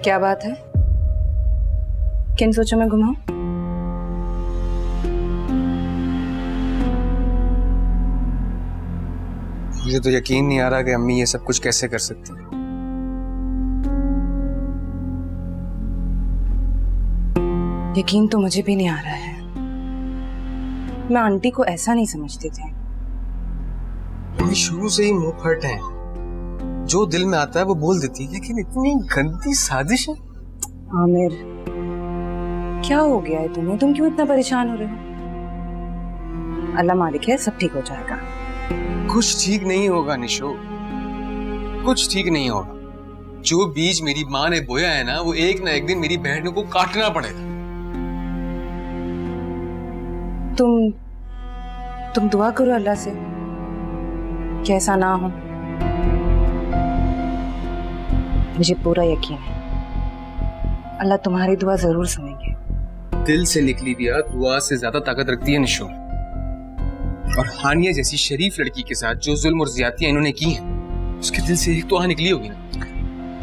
क्या बात है? किन सोचों में गुम हो? मुझे तो यकीन नहीं आ रहा कि अम्मी ये सब कुछ कैसे कर सकती हैं। यकीन तो मुझे भी नहीं आ रहा है। मैं आंटी को ऐसा नहीं समझती थी। अम्मी शुरू से ही मुंह फट हैं। जो दिल में आता है वो बोल देती है, लेकिन इतनी गंदी साजिश है। आमिर, क्या हो गया है तुम्हें? तुम क्यों इतना परेशान हो रहे हो? अल्लाह मालिक है, सब ठीक हो जाएगा। कुछ ठीक नहीं होगा निशो, कुछ ठीक नहीं होगा। जो बीज मेरी माँ ने बोया है ना, वो एक ना एक दिन मेरी बहन को काटना पड़ेगा। तुम दुआ करो अल्लाह से कि ऐसा ना हो। मुझे पूरा यकीन है अल्लाह तुम्हारी दुआ जरूर सुनेंगे। दिल से निकली दिया दुआ से ज्यादा ताकत रखती है निशो। और हानिया जैसी शरीफ लड़की के साथ जो जुल्म और ज्यादतियां इन्होंने की हैं, उसके दिल से एक तो आ निकली होगी ना।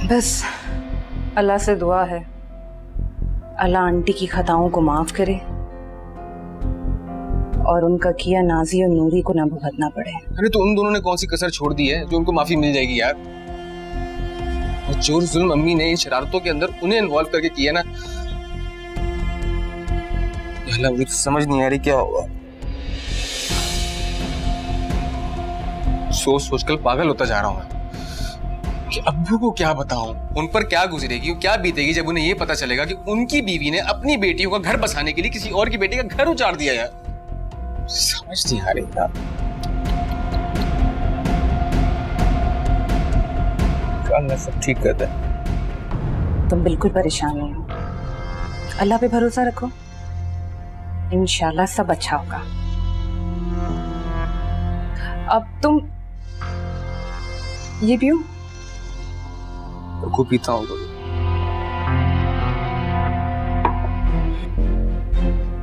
बस अल्लाह से दुआ है अल्लाह आंटी की खताओं को माफ करे और उनका किया नाजी और नूरी को ना भुगतना पड़े। अरे तो उन दोनों ने कौन सी कसर छोड़ दी है जो उनको माफी मिल जाएगी यार। और जो जुल्म अम्मी ने इन शरारतों के अंदर उन्हें इन्वॉल्व करके किया ना, अल्लाह मुझे तो समझ नहीं आ रही क्या होगा। सोच सोच कर पागल होता जा रहा हूं कि अब्बू को क्या बताऊं, उन पर क्या गुजरेगी, क्या बीतेगी जब उन्हें ये पता चलेगा कि उनकी बीवी ने अपनी बेटियों का घर बसाने के लिए किसी और की बेटी का घर उजाड़ दिया यार। समझ नहीं आ रही यार। अल्लाह सब ठीक कर दे। तुम बिल्कुल परेशान नहीं हो, अल्लाह पे भरोसा रखो, इंशाल्लाह सब अच्छा होगा। अब तुम ये पियो। को पीता हूँ।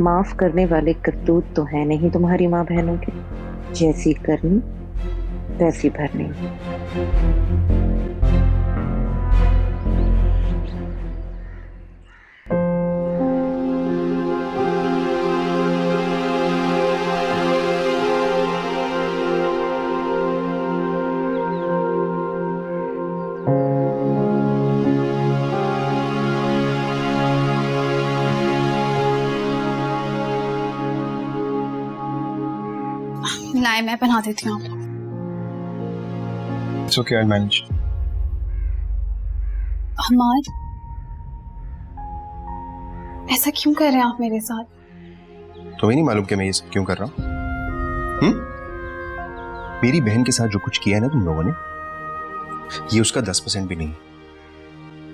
माफ करने वाले करतूत तो है नहीं तुम्हारी माँ बहनों के। जैसी करनी वैसी भरनी। लाए मैं पहना देती हूँ। It's okay, I'll manage. Hammad, ऐसा क्यों कर रहे हैं आप मेरे साथ? तुम्हें नहीं मालूम कि मैं ये सब क्यों कर रहा हूँ? मेरी बहन के साथ जो कुछ किया है ना तुम लोगों ने, ये उसका 10% भी नहीं।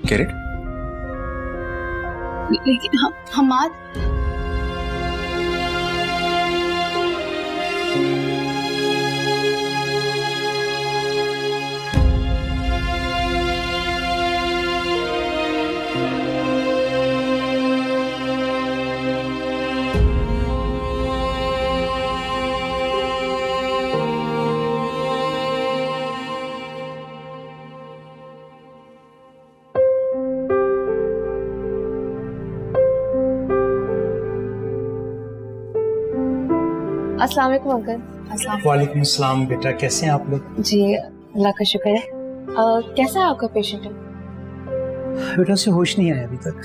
Get it? लेकिन हमाद, अस्सलाम वालेकुम अंकल। अस्सलाम वालेकुम अस्सलाम। बेटा कैसे हैं आप लोग? जी अल्लाह का शुक्र है। कैसा है आपका पेशेंट? बेटा से होश नहीं आया अभी तक।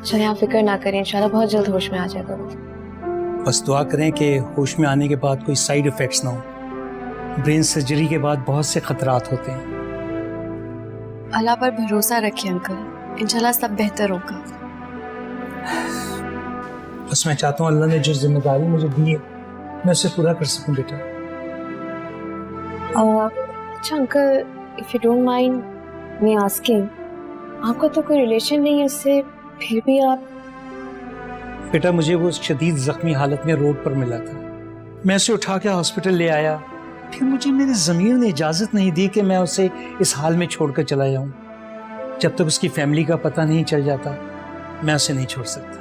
चलिए आप फिक्र ना करें, इंशाल्लाह बहुत जल्द होश में आ जाएगा वो। बस दुआ करें कि होश में आने के बाद कोई साइड इफेक्ट्स ना हो। ब्रेन सर्जरी के बाद बहुत से खतरात होते हैं। अल्लाह पर भरोसा रखिए अंकल, इंशाल्लाह सब बेहतर होगा। बस मैं चाहता हूँ अल्लाह ने जो जिम्मेदारी मुझे दी है मैं उसे पूरा कर सकूं बेटा। अच्छा uncle, if you don't mind me asking, आपका तो कोई रिलेशन नहीं है इससे, फिर भी आप? बेटा मुझे वो शदीद जख्मी हालत में रोड पर मिला था। मैं उसे उठा के हॉस्पिटल ले आया, फिर मुझे मेरी ज़मीर ने इजाज़त नहीं दी कि मैं उसे इस हाल में छोड़कर चला जाऊं। जब तक उसकी फैमिली का पता नहीं चल जाता मैं उसे नहीं छोड़ सकता।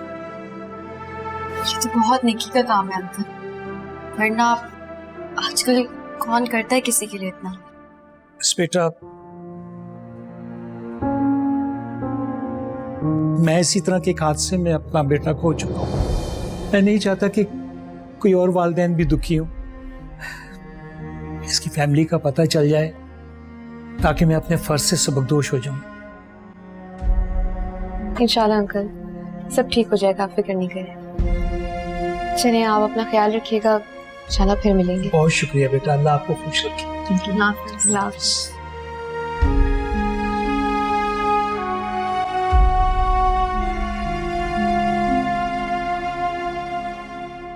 ये तो बहुत नेकी का काम है अंकल, वरना आजकल कौन करता है किसी के लिए इतना। बस बेटा मैं इसी तरह के एक हादसे में अपना बेटा खो चुका हूँ। मैं नहीं चाहता कि कोई और वालिदैन भी दुखी हो। इसकी फैमिली का पता चल जाए ताकि मैं अपने फर्ज से सबकदोश हो जाऊं। इंशाल्लाह अंकल, सब ठीक हो जाएगा, आप फिक्र नहीं करें। चलिए, आप अपना ख्याल रखिएगा, इंशाल्लाह फिर मिलेंगे। बहुत शुक्रिया बेटा, अल्लाह आपको खुश रखे। अल्लाह हाफ़िज़।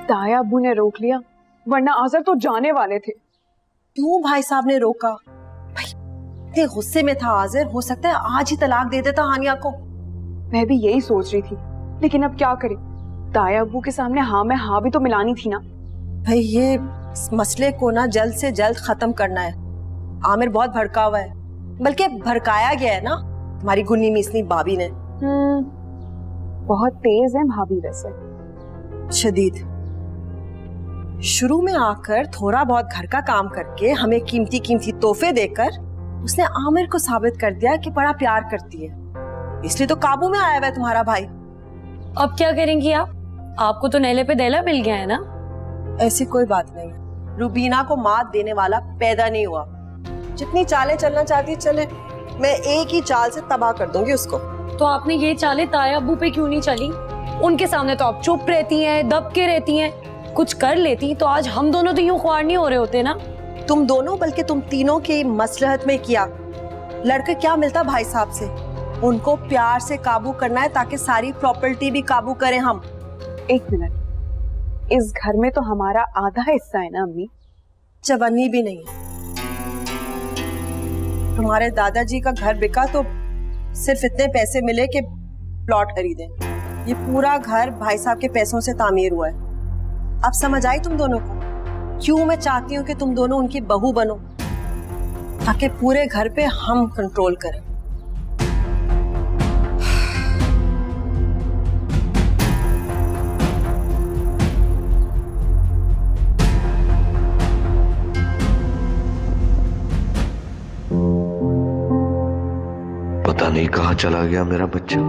ताया अब्बू ने रोक लिया, वरना आज़र तो जाने वाले थे। क्यों भाई साहब ने रोका? भाई इतने गुस्से में था आज़र, हो सकता है आज ही तलाक दे देता हानिया को। मैं भी यही सोच रही थी, लेकिन अब क्या करें, ताया अब्बू के सामने हाँ में हाँ भी तो मिलानी थी ना। भाई ये इस मसले को ना जल्द से जल्द खत्म करना है। आमिर बहुत भड़का हुआ है, बल्कि भड़काया गया है ना तुम्हारी गुन्नी मिसनी भाभी ने। बहुत तेज है भाभी वैसे। शदीद। शुरू में आकर थोड़ा बहुत घर का काम करके हमें कीमती कीमती तोहफे देकर उसने आमिर को साबित कर दिया कि बड़ा प्यार करती है, इसलिए तो काबू में आया हुआ है तुम्हारा भाई। अब क्या करेंगी आप? आपको तो नेले पे दैला मिल गया है ना। ऐसी कोई बात नहीं, रुबीना को मात देने वाला पैदा नहीं हुआ। जितनी चालें चलना चाहती है चले, मैं एक ही चाल से तबाह कर दूंगी उसको। तो आपने ये चालें ताया अब्बू पे क्यों नहीं चली? उनके सामने तो आप चुप रहती हैं, दब के रहती हैं। कुछ कर लेती तो आज हम दोनों तो यूं ख्वार नहीं हो रहे होते ना। तुम दोनों बल्कि तुम तीनों की मसलहत में किया। लड़के क्या मिलता भाई साहब से? उनको प्यार से काबू करना है ताकि सारी प्रॉपर्टी भी काबू करें हम। एक मिनट, इस घर में तो हमारा आधा हिस्सा है ना अम्मी। चवन्नी भी नहीं है। तुम्हारे दादाजी का घर बिका तो सिर्फ इतने पैसे मिले कि प्लॉट खरीदे। ये पूरा घर भाई साहब के पैसों से तामीर हुआ है। अब समझ आई तुम दोनों को क्यों मैं चाहती हूँ कि तुम दोनों उनकी बहू बनो, ताकि पूरे घर पे हम कंट्रोल करें। पता नहीं कहाँ चला गया मेरा बच्चा।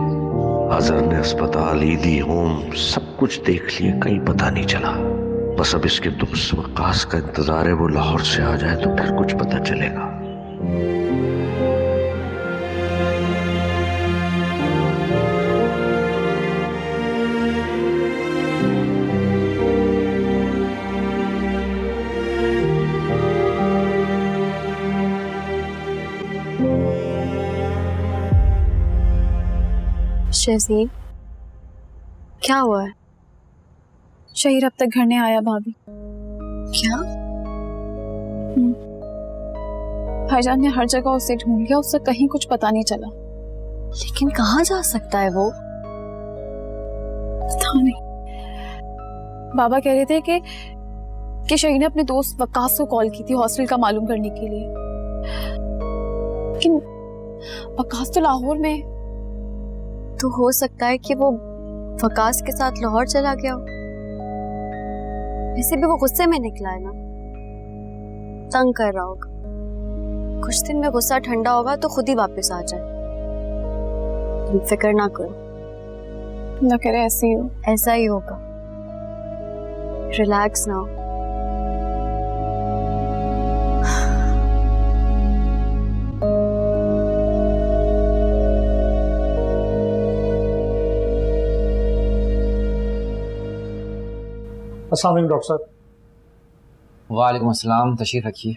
आज़र ने अस्पताल, ईदी, होम सब कुछ देख लिए, कहीं पता नहीं चला। बस अब इसके दोस्त वकास का इंतजार है, वो लाहौर से आ जाए तो फिर कुछ पता चलेगा। शहज़ीब, क्या हुआ है? शहीर अब तक घर नहीं आया भाभी। क्या? भाईजान ने हर जगह उसे ढूंढ लिया, उससे कहीं कुछ पता नहीं चला। लेकिन कहाँ जा सकता है वो? पता नहीं। बाबा कह रहे थे कि शहीर ने अपने दोस्त वकास को कॉल की थी हॉस्टल का मालूम करने के लिए, लेकिन वकास तो लाहौर में। तो हो सकता है कि वो वकास के साथ लाहौर चला गया हो। वैसे भी वो गुस्से में निकला है ना, तंग कर रहा होगा। कुछ दिन में गुस्सा ठंडा होगा तो खुद ही वापस आ जाए। तुम फिक्र ना करो, ना करे ऐसे ही हो। ऐसा ही होगा। रिलैक्स ना हो। अस्सलाम वालेकुम डॉक्टर साहब। वालेकुम अस्सलाम, तशरीफ रखिए।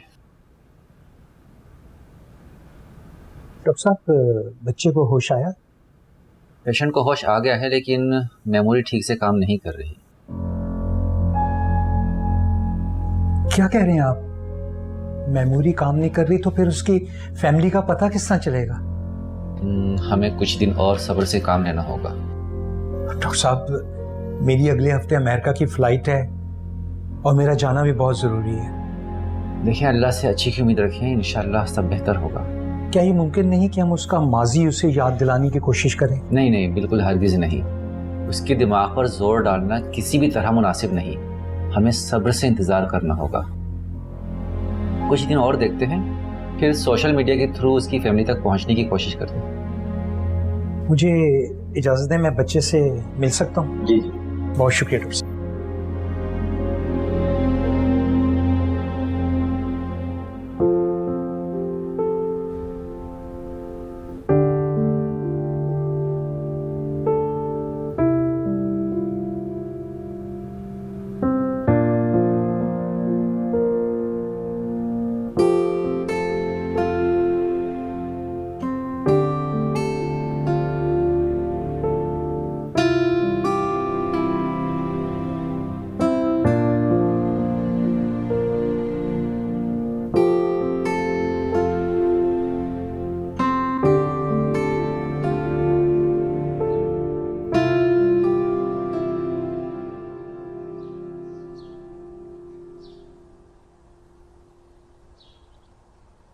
डॉक्टर साहब, बच्चे को होश आया? पेशेंट को होश आ गया है, लेकिन मेमोरी ठीक से काम नहीं कर रही। क्या कह रहे हैं आप? मेमोरी काम नहीं कर रही तो फिर उसकी फैमिली का पता किस तरह चलेगा? हमें कुछ दिन और सब्र से काम लेना होगा। डॉक्टर साहब, मेरी अगले हफ्ते अमेरिका की फ्लाइट है और मेरा जाना भी बहुत ज़रूरी है। देखिए, अल्लाह से अच्छी की उम्मीद रखें, इंशाल्लाह सब बेहतर होगा। क्या ये मुमकिन नहीं कि हम उसका माजी उसे याद दिलाने की कोशिश करें? नहीं नहीं, बिल्कुल हरगिज़ नहीं। उसके दिमाग पर जोर डालना किसी भी तरह मुनासिब नहीं। हमें सब्र से इंतज़ार करना होगा। कुछ दिन और देखते हैं, फिर सोशल मीडिया के थ्रू उसकी फैमिली तक पहुंचने की कोशिश करते हैं। मुझे इजाज़त दें, मैं बच्चे से मिल सकता हूँ? जी। बहुत शुक्रिया डॉक्टर साहब।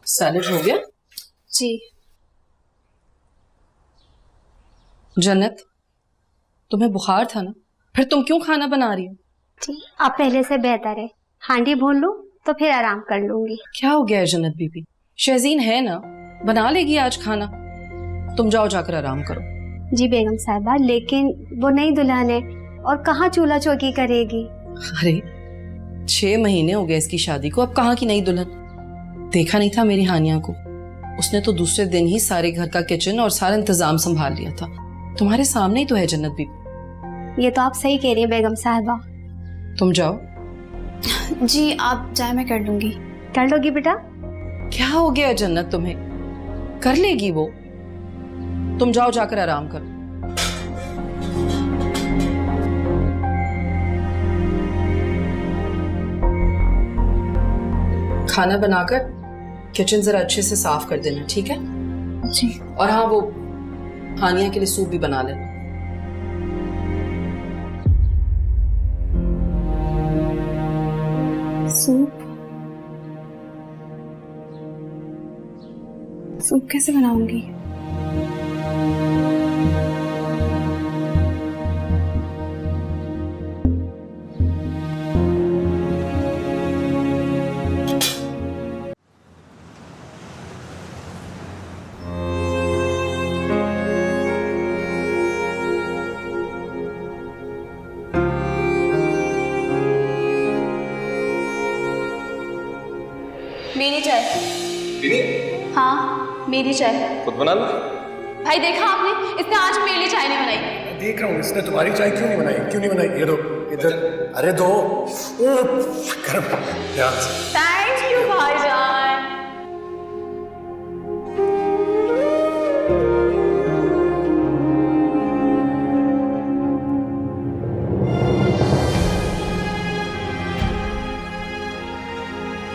सैलेड हो गया? जी। जन्नत, तुम्हें बुखार था ना, फिर तुम क्यों खाना बना रही हो? जी, अब पहले से बेहतर है। हांडी भून लूं तो फिर आराम कर लूंगी। क्या हो गया है जन्नत बीबी? शहजीन है ना, बना लेगी आज खाना। तुम जाओ जाकर आराम करो। जी बेगम साहिबा, लेकिन वो नई दुल्हन है और कहाँ चूल्हा चौकी करेगी? अरे 6 महीने हो गए इसकी शादी को, अब कहाँ की नई दुल्हन? देखा नहीं था मेरी हानिया को? उसने तो दूसरे दिन ही सारे घर का किचन और सारा इंतजाम संभाल लिया था। तुम्हारे सामने ही तो है जन्नत बीबी। ये तो आप सही कह रही हैं बेगम साहिबा। तुम जाओ। जी आप जाए, मैं कर लूंगी। कर लोगी बेटा? क्या हो गया जन्नत तुम्हें? कर लेगी वो। तुम जाओ जाकर आराम करो। खाना बनाकर किचन जरा अच्छे से साफ कर देना, ठीक है? जी। और हाँ, वो हानिया के लिए सूप भी बना लेना। सूप? सूप कैसे बनाऊंगी? मेरी चाय। हाँ मेरी चाय। खुद बना लो। भाई देखा आपने, इसने आज मेरे लिए चाय नहीं बनाई। देख रहा हूँ, इसने तुम्हारी चाय क्यों नहीं बनाई? क्यों नहीं बनाई? ये दो इधर। अरे दो। गर्म ध्यान से। थैंक यू भाईजान।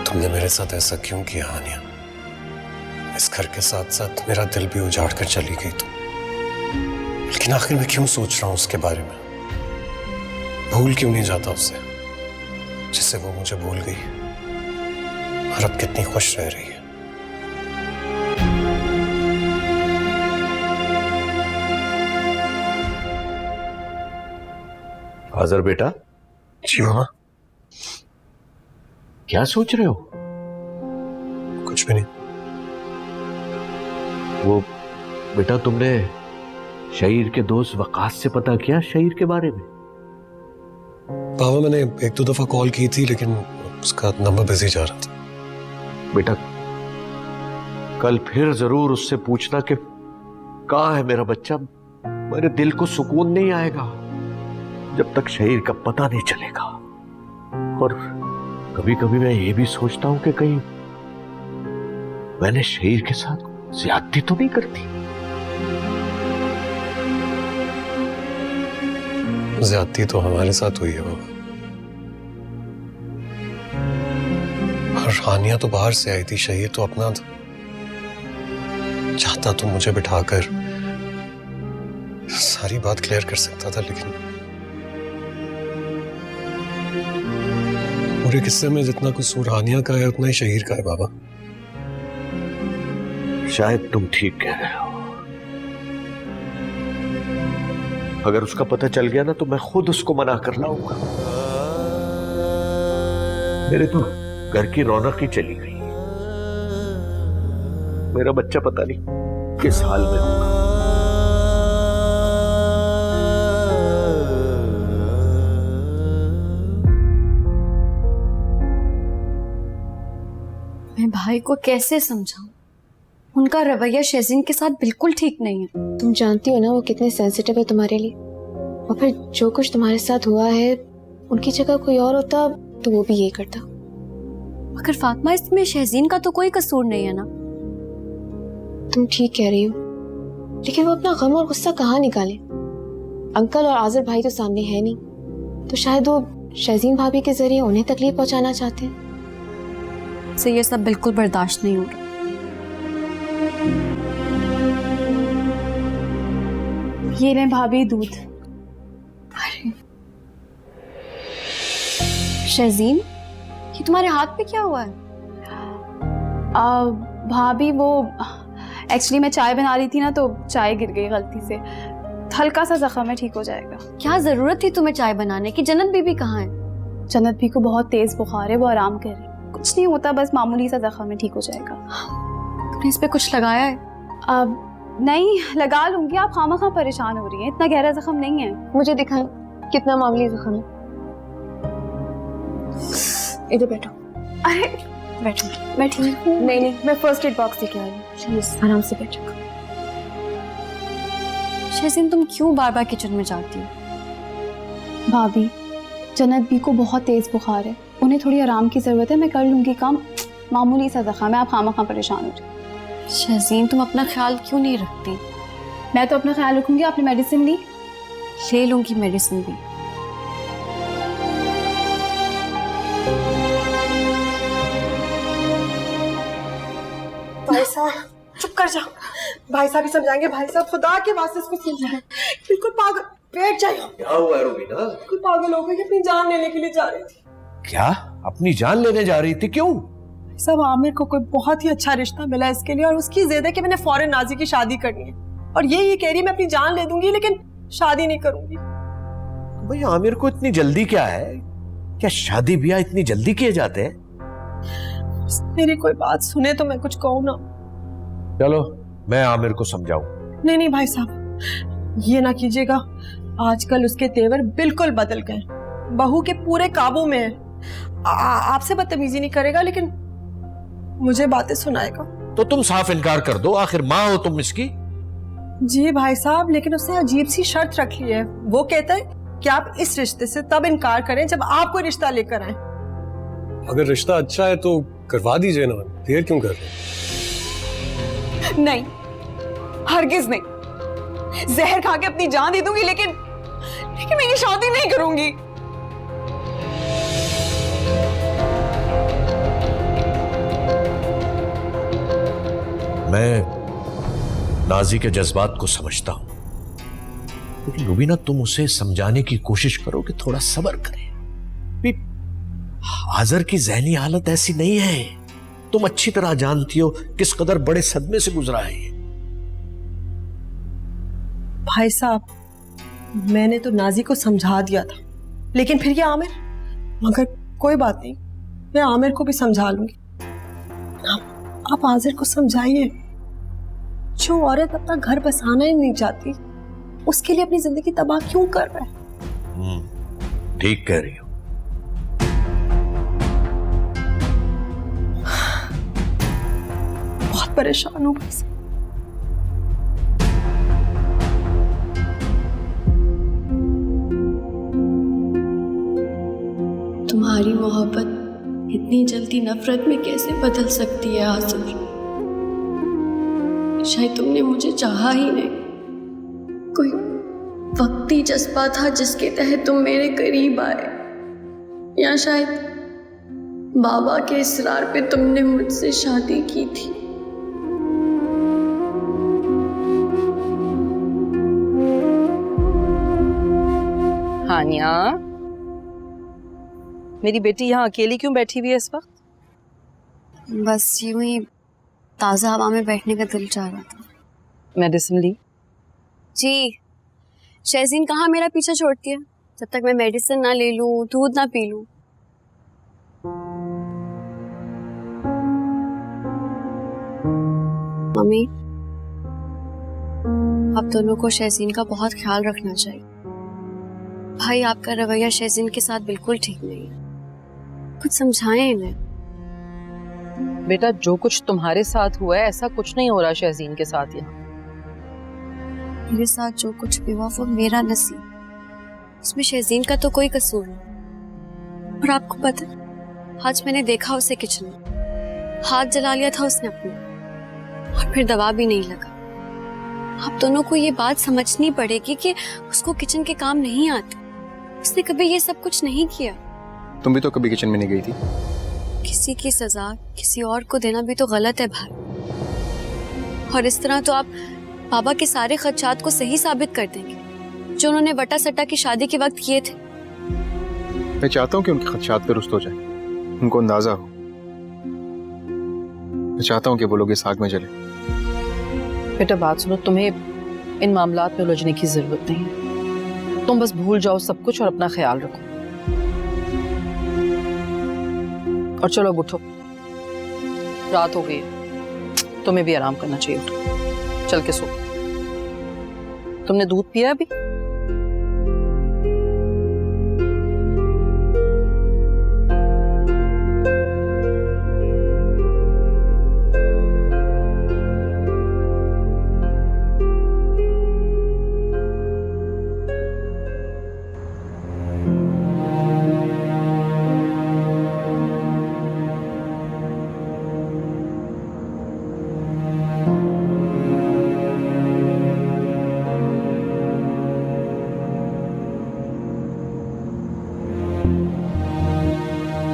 तुमने मेरे साथ ऐसा क्यों किया हानिया? इस घर के साथ साथ मेरा दिल भी उजाड़ कर चली गई तुम। लेकिन आखिर मैं क्यों सोच रहा हूं उसके बारे में? भूल क्यों नहीं जाता उससे जिससे वो मुझे भूल गई और अब कितनी खुश रह रही है। आजर बेटा। जी मामा। क्या सोच रहे हो? कुछ भी नहीं। वो बेटा, तुमने शहीर के दोस्त वकास से पता किया शहीर के बारे में? बाबा, मैंने 1-2 दफा कॉल की थी लेकिन उसका नंबर बिजी जा रहा था। बेटा, कल फिर जरूर उससे पूछना कि कहाँ है मेरा बच्चा। मेरे दिल को सुकून नहीं आएगा जब तक शहीर का पता नहीं चलेगा। और कभी कभी मैं ये भी सोचता हूं कि कहीं मैंने शहीर के साथ ज्यादती तो नहीं करती। ज्यादती तो हमारे साथ हुई है बाबा। और हानिया तो बाहर से आई थी, शहीर तो अपना था। चाहता तो मुझे बिठाकर सारी बात क्लियर कर सकता था, लेकिन पूरे किस्से में जितना कसूर हानिया का है उतना ही शहीर का है बाबा। शायद तुम ठीक कह रहे हो। अगर उसका पता चल गया ना तो मैं खुद उसको मना कर लाऊंगा। मेरे तो घर की रौनक ही चली गई। मेरा बच्चा पता नहीं किस हाल में होगा। मैं भाई को कैसे समझाऊं? उनका रवैया शहजीन के साथ बिल्कुल ठीक नहीं है। तुम जानती हो ना वो कितने सेंसिटिव है तुम्हारे लिए, और फिर जो कुछ तुम्हारे साथ हुआ है, उनकी जगह कोई और होता तो वो भी ये करता। मगर फातिमा, इसमें शहजीन का तो कोई कसूर नहीं है ना। तुम ठीक कह रही हो, लेकिन वो अपना गम और गुस्सा कहाँ निकाले? अंकल और आज़र भाई तो सामने है नहीं, तो शायद वो शहजीन भाभी के जरिए उन्हें तकलीफ पहुंचाना चाहते हैं। से ये सब बिल्कुल बर्दाश्त नहीं हो रहा। ये लें भाभी दूध। शहजीन, ये तुम्हारे हाथ पे क्या हुआ है? भाभी वो एक्चुअली मैं चाय बना रही थी ना, तो चाय गिर गई गलती से। हल्का सा जख्म है, ठीक हो जाएगा। क्या जरूरत थी तुम्हें चाय बनाने की? जन्नत बीबी कहाँ है? जन्नत भी को बहुत तेज बुखार है, वो आराम कर रही। कुछ नहीं होता, बस मामूली सा जख्म है, ठीक हो जाएगा। तुमने इस पे कुछ लगाया है? अब नहीं लगा लूंगी, आप खामा परेशान हो रही हैं, इतना गहरा जख्म नहीं है। मुझे दिखाएं कितना मामूली जख्म है। इधर बैठो। अरे बैठो। मैं ठीक हूँ। नहीं, मैं फर्स्ट एड बॉक्स लेके आई हूँ, प्लीज आराम से बैठो। शहजीन, तुम क्यों बार बार किचन में जाती हो? भाभी, जन्नत बी को बहुत तेज बुखार है, उन्हें थोड़ी आराम की जरूरत है। मैं कर लूंगी काम, मामूली सा जख्म है, आप खामा परेशान हो रही। शहजीन, तुम अपना ख्याल क्यों नहीं रखती? मैं तो अपना ख्याल रखूंगी। आपने मेडिसिन ली? ले लूंगी मेडिसिन भी। भाई साहब चुप कर जाओ, भाई साहब ही समझाएंगे। भाई साहब खुदा के वास्ते इसको समझाएं। बिल्कुल पागल, बैठ जाओ। क्या हुआ है रुबीना? बिल्कुल पागल हो गई कि अपनी जान लेने के लिए जा रही थी। क्या अपनी जान लेने जा रही थी? क्यों? सब आमिर को कोई बहुत ही अच्छा रिश्ता मिला इसके लिए, और उसकी जिद है कि मैंने फौरन नाजी की शादी करनी है, और ये कह रही है मैं अपनी जान ले दूंगी लेकिन शादी नहीं करूंगी। भाई आमिर को इतनी जल्दी क्या है? क्या शादी ब्याह इतनी जल्दी किए जाते हैं? मेरी कोई बात सुने तो मैं कुछ कहूँ ना। चलो मैं आमिर को समझाऊं। नहीं नहीं भाई साहब, ये ना कीजिएगा। आजकल उसके तेवर बिल्कुल बदल गए, बहू के पूरे काबू में है। आपसे बदतमीजी नहीं करेगा, लेकिन मुझे बातें सुनाएगा। तो तुम साफ इनकार कर दो, आखिर माँ हो तुम इसकी। जी भाई साहब, लेकिन उसने अजीब सी शर्त रखी है। वो कहता है कि आप इस रिश्ते से तब इनकार करें जब आप कोई रिश्ता लेकर आए। अगर रिश्ता अच्छा है तो करवा दीजिए ना, देर क्यों कर रहे हैं? नहीं, हरगिज नहीं। जहर खा के अपनी जान दे दूंगी, लेकिन मैं ये शादी नहीं करूंगी। मैं नाजी के जज्बात को समझता हूं, लेकिन रुबीना तुम उसे समझाने की कोशिश करो कि थोड़ा सब्र करे। आज़र की ज़हनी हालत ऐसी नहीं है, तुम अच्छी तरह जानती हो किस कदर बड़े सदमे से गुजरा है ये। भाई साहब, मैंने तो नाजी को समझा दिया था, लेकिन फिर ये आमिर। मगर कोई बात नहीं, मैं आमिर को भी समझा लूंगी। आप आज़र को समझाइए। जो औरत अपना घर बसाना ही नहीं चाहती, उसके लिए अपनी जिंदगी तबाह क्यों कर रहा है? ठीक कह रही हो। बहुत परेशान हूं बस। तुम्हारी मोहब्बत इतनी जल्दी नफरत में कैसे बदल सकती है आज़र? शायद तुमने मुझे चाहा ही नहीं, कोई वक्ती जज्बा था जिसके तहत तुम मेरे करीब आए, या शायद बाबा के इसरार पे तुमने मुझसे शादी की थी। हानिया, मेरी बेटी यहाँ अकेली क्यों बैठी हुई है इस वक्त? बस यूं ही ताज़ा हवा में बैठने का दिल चाह रहा था। मेडिसिन ली? जी, शहजीन कहाँ मेरा पीछा छोड़ती है जब तक मैं मेडिसिन ना ले लूं, दूध ना पी लूं। मम्मी, आप दोनों को शहजीन का बहुत ख्याल रखना चाहिए। भाई, आपका रवैया शहजीन के साथ बिल्कुल ठीक नहीं है, कुछ समझाएं इन्हें। बेटा जो कुछ तुम्हारे साथ हुआ है ऐसा कुछ नहीं हो रहा शहजीन के साथ यहाँ। मेरे साथ जो कुछ भी हुआ वो मेरा नसीब, उसमें शहजीन का तो कोई कसूर नहीं। और आपको पता, आज मैंने देखा उसे किचन में, हाथ जला लिया था उसने अपने, और फिर दवा भी नहीं लगा। आप दोनों को ये बात समझनी पड़ेगी कि उसको किचन के काम नहीं आते। उसने कभी ये सब कुछ नहीं किया। तुम भी तो कभी किचन में नहीं गई थी। किसी की सजा किसी और को देना भी तो गलत है भाई। और इस तरह तो आप बाबा के सारे खदशात को सही साबित कर देंगे जो उन्होंने वटा सट्टा की शादी के वक्त किए थे। मैं चाहता हूँ कि उनके खदशात दुरुस्त हो जाए, उनको अंदाजा हो। मैं चाहता हूँ कि वो लोग इस आग में जले। बेटा बात सुनो, तुम्हें इन मामलात में उलझने की जरूरत नहीं है। तुम बस भूल जाओ सब कुछ और अपना ख्याल रखो। और चलो उठो, रात हो गई है, तुम्हें भी आराम करना चाहिए। उठो, चल के सो। तुमने दूध पिया अभी?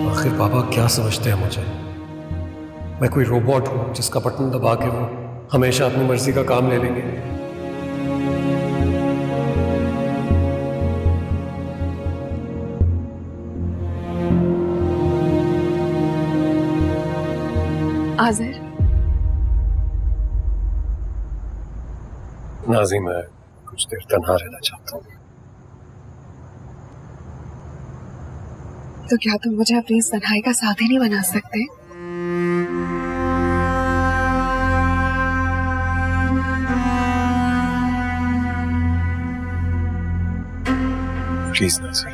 आखिर बाबा क्या समझते हैं मुझे? मैं कोई रोबोट हूं जिसका बटन दबा के वो हमेशा अपनी मर्जी का काम ले लेंगे? आज़र, नाज़ी, मैं कुछ देर तन्हा रहना चाहता हूँ। तो क्या तुम मुझे अपनी इस तन्हाई का साथी नहीं बना सकते? प्लीज नाज़ी,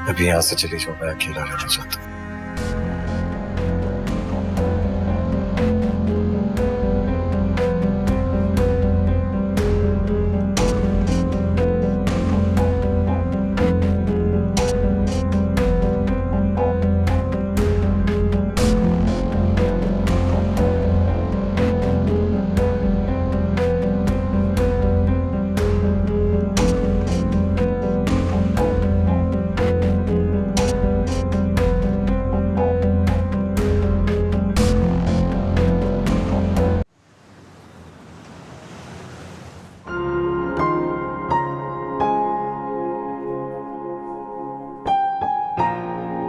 अभी यहाँ से चली जाओ, मैं अकेला रहना चाहता हूँ।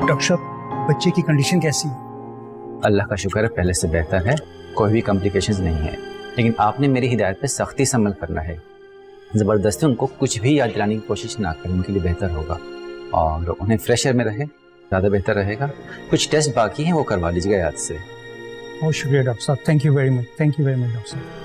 डॉक्टर साहब, बच्चे की कंडीशन कैसी है? अल्लाह का शुक्र है, पहले से बेहतर है, कोई भी कॉम्प्लिकेशंस नहीं है। लेकिन आपने मेरी हिदायत पे सख्ती से अमल करना है। ज़बरदस्ती उनको कुछ भी याद दिलाने की कोशिश ना करें, उनके लिए बेहतर होगा। और उन्हें फ्रेश एयर में रहे, ज़्यादा बेहतर रहेगा। कुछ टेस्ट बाकी हैं, वो करवा लीजिएगा याद से। बहुत शुक्रिया डॉक्टर साहब, thank you very much, thank you very much doctor साहब।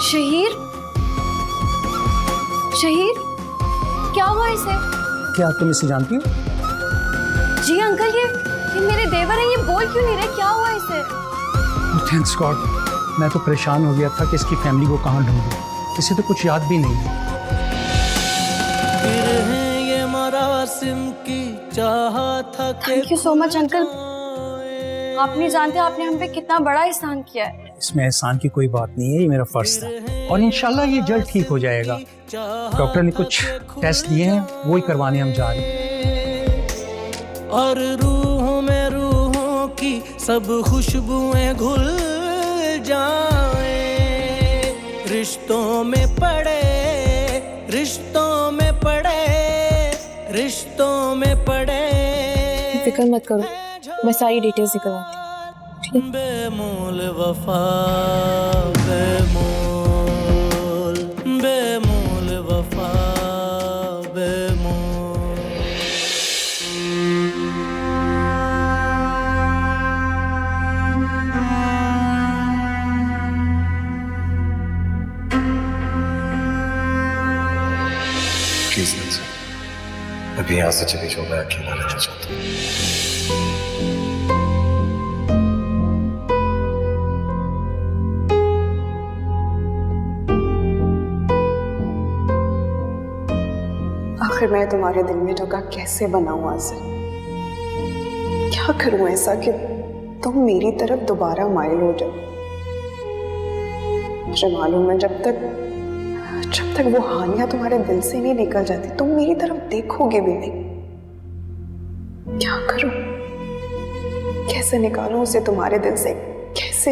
शहीर, शहीर, क्या हुआ इसे? क्या तुम इसे जानती हो? जी अंकल, ये मेरे देवर हैं, ये बोल क्यों नहीं रहे? क्या हुआ इसे? थैंक्स गॉड, मैं तो परेशान हो गया था कि इसकी फैमिली को कहाँ ढूंढूं। इसे तो कुछ याद भी नहीं है। Thank you so much uncle, आप नहीं जानते आपने हम पे कितना बड़ा एहसान किया है। इसमें एहसान की कोई बात नहीं है, ये मेरा फर्ज था। और इंशाल्लाह ये जल्द ठीक हो जाएगा। डॉक्टर ने कुछ टेस्ट दिए हैं, वही करवाने हम जा रहे हैं। और रूहों में रूहों की सब खुशबुएं घुल जाए, रिश्तों में पड़े, रिश्तों में पड़े, रिश्तों में पड़े। फिक्र मत करो, मैं सारी डिटेल्स निकलवाती हूँ। बेमोल वफा बेमोल बेमोल वफा बेमोल। प्लीज सर, अभी यहाँ से चली जाओ, मैं अकेला रहना चाहता हूँ। आखिर मैं तुम्हारे दिल में जगह कैसे बनाऊं आज़िर? क्या करूं ऐसा कि तुम मेरी तरफ दोबारा माइल हो जाओ? मुझे मालूम है जब तक वो हानिया तुम्हारे दिल से नहीं निकल जाती तुम मेरी तरफ देखोगे भी नहीं। क्या करूं? कैसे निकालूं उसे तुम्हारे दिल से? कैसे?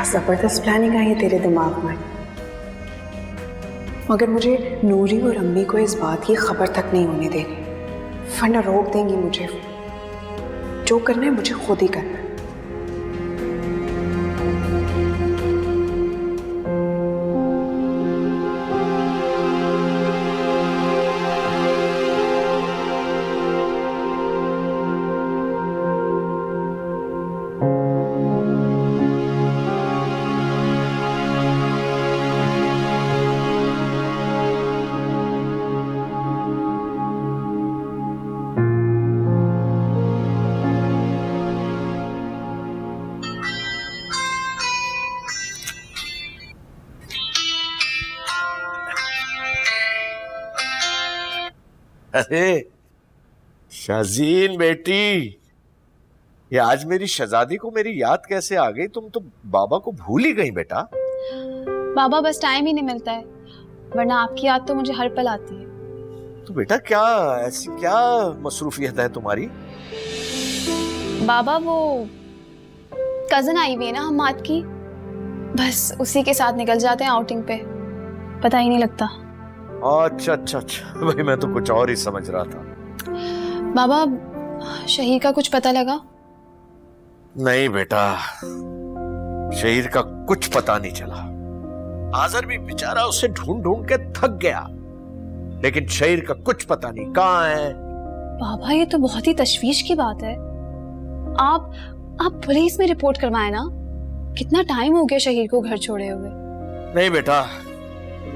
जबरदस्त प्लानिंग आई है तेरे दिमाग में, मगर मुझे नूरी और अम्मी को इस बात की खबर तक नहीं होने देनी, वरना रोक देंगी मुझे। जो करना है मुझे खुद ही करना है। अरे शाजीन बेटी, ये आज मेरी शहजादी को मेरी याद कैसे आ गई? तुम तो बाबा को भूल ही गई बेटा। बाबा बस टाइम ही नहीं मिलता है, वरना आपकी याद तो मुझे हर पल आती है। तो बेटा क्या ऐसी क्या मसरूफियत है तुम्हारी? बाबा वो कजन आई हुई है ना हम्माद की, बस उसी के साथ निकल जाते हैं आउटिंग पे, पता ही नहीं लगता। अच्छा अच्छा अच्छा, भाई मैं तो कुछ और ही समझ रहा था। बाबा शहीर का कुछ पता लगा? नहीं बेटा, शहीर का कुछ पता नहीं चला। आज़र भी बेचारा उसे ढूंढ ढूंढ के थक गया, लेकिन शहीर का कुछ पता नहीं कहाँ है। बाबा ये तो बहुत ही तशवीश की बात है। आप पुलिस में रिपोर्ट करवाए ना, कितना टाइम हो गया शहीर को घर छोड़े हुए। नहीं बेटा,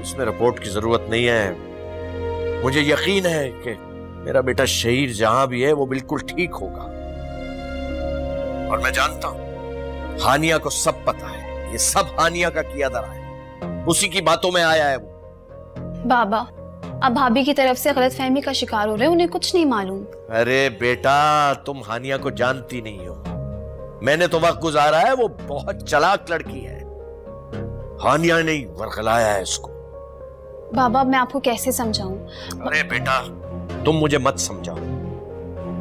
इसमें रिपोर्ट की जरूरत नहीं है। मुझे यकीन है कि मेरा बेटा शहीर जहां भी है वो बिल्कुल ठीक होगा। और मैं जानता हूं हानिया को सब पता है, ये सब हानिया का किया धरा है, उसी की बातों में आया है वो। बाबा अब भाभी की तरफ से गलतफहमी का शिकार हो रहे हैं, उन्हें कुछ नहीं मालूम। अरे बेटा, तुम हानिया को जानती नहीं हो। मैंने तो वक्त गुजारा है, वो बहुत चालाक लड़की है। हानिया ने वर्गलाया है इसको। बाबा मैं आपको कैसे समझाऊं? अरे बेटा, तुम मुझे मत समझाओ,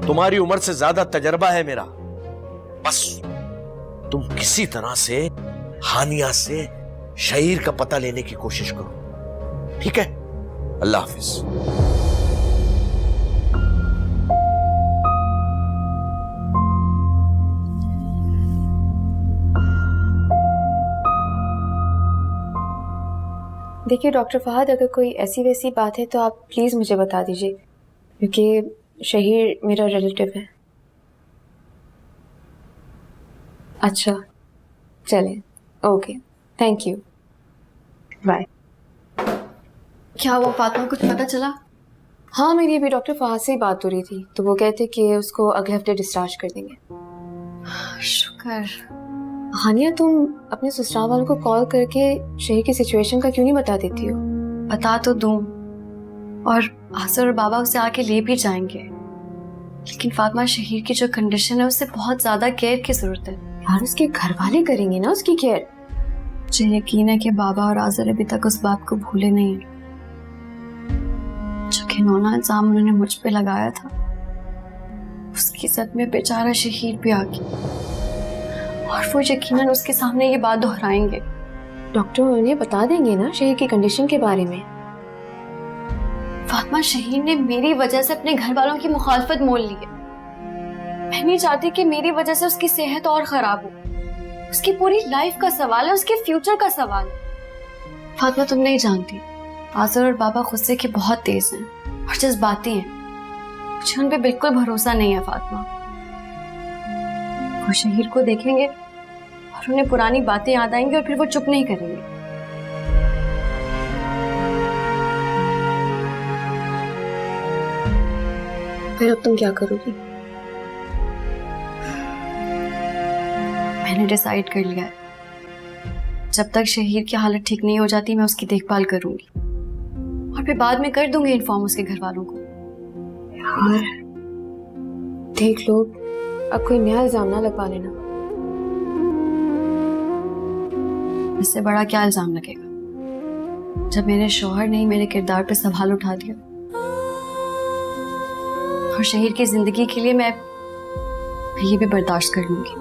तुम्हारी उम्र से ज्यादा तजर्बा है मेरा। बस तुम किसी तरह से हानिया से शहीर का पता लेने की कोशिश करो, ठीक है? अल्लाह हाफिज। देखिए डॉक्टर फहद, अगर कोई ऐसी वैसी बात है तो आप प्लीज़ मुझे बता दीजिए, क्योंकि शहीर मेरा रिलेटिव है। अच्छा चलें, ओके, थैंक यू, बाय। क्या हुआ फातिमा, कुछ पता चला? हाँ, मेरी अभी डॉक्टर फहद से ही बात हो रही थी, तो वो कहते कि उसको अगले हफ्ते डिस्चार्ज कर देंगे। शुक्र। हानिया, तुम अपने ससुराल वालों को कॉल करके शहीर की सिचुएशन का क्यों नहीं बता देती हो? बता तो दूं, और आसर और बाबा उसे आके ले भी जाएंगे, लेकिन फातिमा शहीर की जो कंडीशन है उससे बहुत ज्यादा केयर की जरूरत है। यार उसके घर वाले करेंगे ना उसकी केयर। मुझे यकीन है कि बाबा और आजर अभी तक उस बात को भूले नहीं हैं जो घिनौना इल्जाम उन्होंने मुझ पे लगाया था, उसकी सद में बेचारा शहीद भी आ गया, और वो यकीनन उसके सामने ये बात दोहराएंगे। डॉक्टर उन्हें बता देंगे ना शहीद की कंडीशन के बारे में। फातिमा, शहीद ने मेरी वजह से अपने घर वालों की मुखालफत मोल ली है। मैं नहीं चाहती कि मेरी वजह से उसकी सेहत और खराब हो। उसकी पूरी लाइफ का सवाल है, उसके फ्यूचर का सवाल है। फातिमा, तुम नहीं जानती, आज़र और बाबा गुस्से के बहुत तेज हैं और जज्बाती हैं। मुझे उन पे बिल्कुल भरोसा नहीं है फातिमा। वो शहीद को देखेंगे और उन्हें पुरानी बातें याद आएंगी और फिर वो चुप नहीं करेंगे। फिर अब तुम क्या करोगी? मैंने डिसाइड कर लिया है, जब तक शहीद की हालत ठीक नहीं हो जाती मैं उसकी देखभाल करूंगी, और फिर बाद में कर दूंगी इन्फॉर्म उसके घर वालों को। यार देख लो, अब कोई नया इल्जाम ना लगवा लेना। इससे बड़ा क्या इल्जाम लगेगा, जब मेरे शौहर ने ही मेरे किरदार पे सवाल उठा दिया, और शहीद की जिंदगी के लिए मैं ये भी बर्दाश्त कर लूंगी।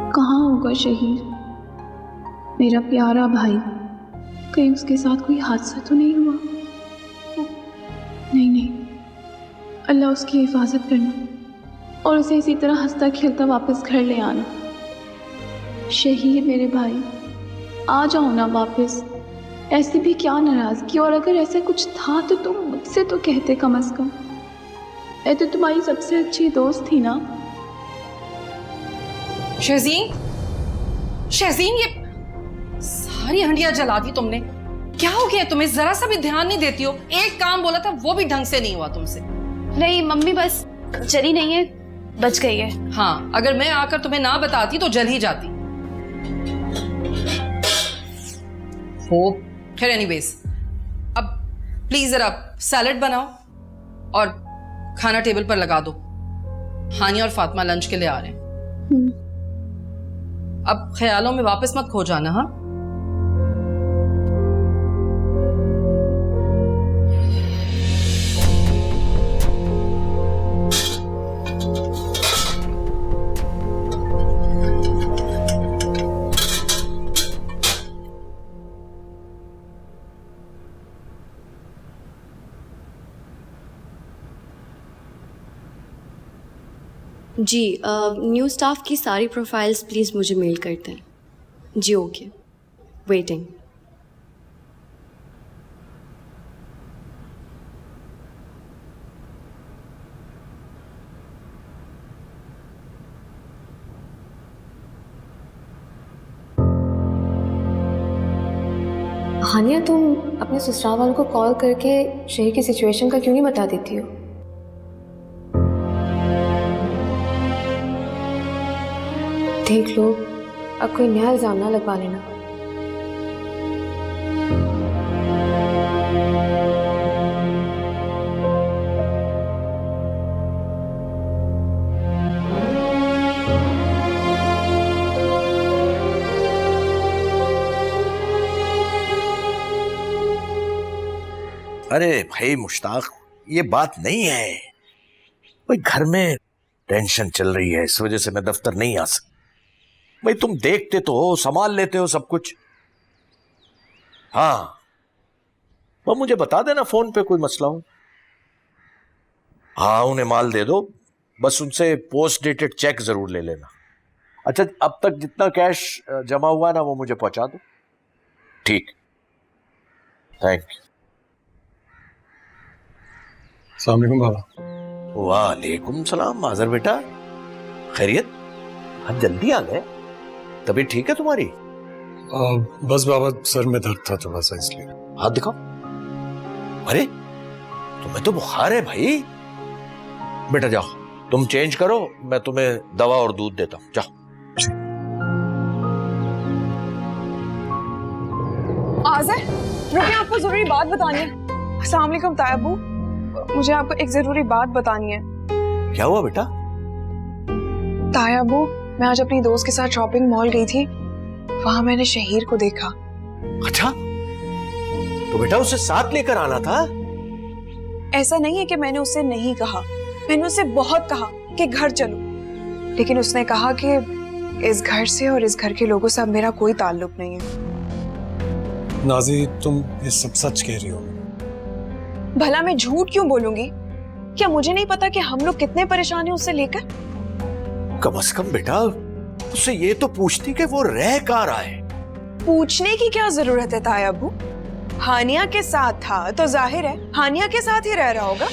कहाँ होगा शहीद, मेरा प्यारा भाई? कहीं उसके साथ कोई हादसा तो नहीं हुआ? नहीं नहीं, अल्लाह उसकी हिफाजत करना और उसे इसी तरह हंसता खेलता वापस घर ले आना। शहीद मेरे भाई, आ जाओ ना वापस। ऐसी भी क्या नाराजगी, और अगर ऐसा कुछ था तो तुम मुझसे तो कहते कम से कम। मैं तो तुम्हारी सबसे अच्छी दोस्त थी ना। शहजीन, शहजीन, ये सारी हंडिया जला दी तुमने। क्या हो गया तुम्हें? जरा सा भी ध्यान नहीं देती हो। एक काम बोला था वो भी ढंग से नहीं हुआ तुमसे। नहीं मम्मी, बस चली नहीं है, बच गई है। हाँ, अगर मैं आकर तुम्हें ना बताती तो जल ही जाती। हो खैर, एनीवेज, अब प्लीज जरा सैलेड बनाओ और खाना टेबल पर लगा दो। हानिया और फातिमा लंच के लिए आ रहे हैं। अब ख्यालों में वापस मत खो जाना। हाँ, जी, न्यू स्टाफ की सारी प्रोफाइल्स प्लीज़ मुझे मेल करते हैं। जी ओके, वेटिंग। हानिया, तुम अपने ससुराल वालों को कॉल करके शहीद की सिचुएशन का क्यों नहीं बता देती हो? देख लो, अब कोई नया इल्जाम ना लगवा लेना। अरे भाई मुश्ताक, ये बात नहीं है। भाई घर में टेंशन चल रही है, इस वजह से मैं दफ्तर नहीं आ सकता। भाई तुम देखते तो हो, संभाल लेते हो सब कुछ। हाँ, वो मुझे बता देना फोन पे कोई मसला हो। हाँ, उन्हें माल दे दो, बस उनसे पोस्ट डेटेड चेक जरूर ले लेना। अच्छा, अब तक जितना कैश जमा हुआ ना वो मुझे पहुंचा दो। ठीक, थैंक यू। अस्सलाम वालेकुम बाबा। वालेकुम सलाम आज़र बेटा, खैरियत? हम जल्दी आ गए। तबीयत ठीक है तुम्हारी? बस बाबा सर में दर्द था थोड़ा सा, इसलिए। हाथ दिखाओ। अरे तुम्हें तो बुखार है भाई, बेटा जाओ, तुम चेंज करो, मैं तुम्हें दवा और दूध देता हूँ, जाओ। आज़र, मुझे आपको जरूरी बात बतानी है। अस्सलाम वालेकुम तायाबू, मुझे आपको एक जरूरी बात बतानी है। क्या हुआ बेटा? तायाबू, मैं आज अपनी दोस्त के साथ शॉपिंग मॉल गई थी, वहां मैंने शहीर को देखा। अच्छा, तो बेटा उसे साथ लेकर आना था। ऐसा नहीं है कि मैंने उससे नहीं कहा, मैंने उससे बहुत कहा कि घर चलो, लेकिन उसने कहा कि इस घर से और इस घर के लोगों से अब मेरा कोई ताल्लुक नहीं है। नाजी, तुम ये सब सच कह रही हो? भला मैं झूठ क्यों बोलूंगी? क्या मुझे नहीं पता कि हम लोग कितने परेशान हैं उससे लेकर? कम से कम बेटा उससे ये तो पूछती कि वो रह कहाँ रहा है। पूछने की क्या जरूरत है तायाबू? हानिया के साथ था तो जाहिर है हानिया के साथ ही रह रहा होगा।